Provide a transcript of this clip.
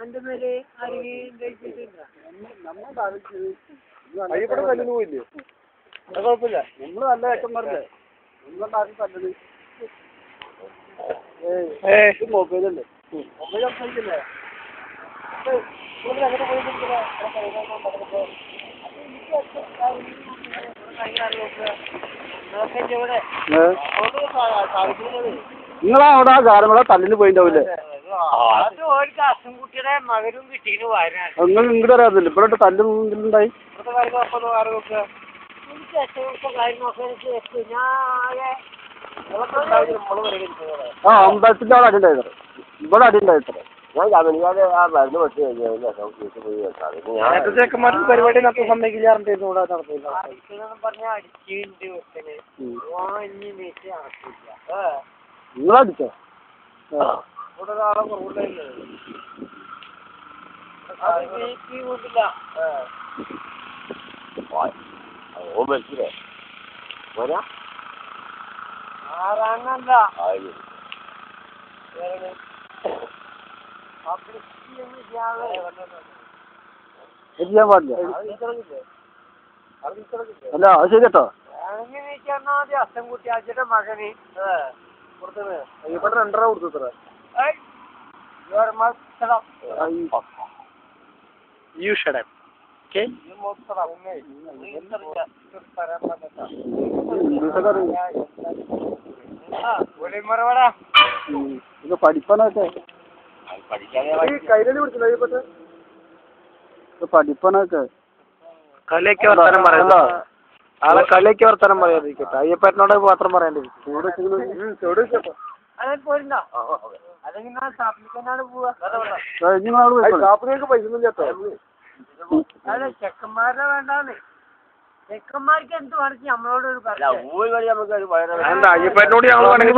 എന്റെ മേലെ ആരെങ്കിലും അയ്യപ്പടെ തല്ലിന് പോയില്ലേ? അത് കുഴപ്പമില്ല, നമ്മള് നല്ല ഏട്ടന്മാരല്ലേ, നമ്മളെ ആരും തല്ലത്. മൊബൈലല്ലേ, മൊബൈൽ സംസാരിക്കില്ലേ? അങ്ങനെ പോയിട്ടില്ല. നിങ്ങളവിടെ ആ ഗാനമേള തല്ലിന് പോയിണ്ടാവില്ലേ? കുട്ടിയുടെ മകനും കിട്ടീന് നിങ്ങൾ ഇങ്ങോട്ട് അറിയാത്തില്ല, ഇവിടെ തല്ലുണ്ടായി. ആ അമ്പലത്തിന്റെ അവിടെ അടിയുണ്ടായത്, ഇവിടെ അടിയുണ്ടായിത്ര. ഞാൻ കമ്പനിക്കാര് ആ മരുന്ന് വെച്ച് കഴിഞ്ഞാൽ ചെക്കന്മാർക്ക് പരിപാടി നടത്താൻ സമ്മതിക്കില്ലാറുണ്ടായിരുന്നു. ഇവിടെ നടത്തില്ല നിങ്ങളടിച്ചോ? ഓ മരിച്ചില്ലേ? ചെയ്യാൻ പാടില്ല. അല്ല അത് ശരി കേട്ടോ. അസംകുട്ടി അച്ഛന്റെ മകന് ഇവിടെ 2.5 കൊടുത്തത്ര. You shut up. Okay? ഇത് പഠിപ്പാനൊക്കെ പഠിപ്പാനൊക്കെ കളിയൊക്കെ വർത്താനം പറയുന്നത് ആളെ കളിയൊക്കെ വർത്താനം പറയാതിരിക്കട്ടെ. അയ്യപ്പേട്ടനോട് മാത്രം പറയേണ്ടിരിക്കും. പൈസ ഒന്നും ചേട്ടോ. അതെ ചെക്കന്മാരുടെ വേണ്ടാന്ന്. ചെക്കന്മാർക്ക് എന്ത് വേണമെങ്കിൽ നമ്മളോട് നമുക്ക് അയ്യപ്പേട്ടനോട് ഞങ്ങൾ വേണമെങ്കിൽ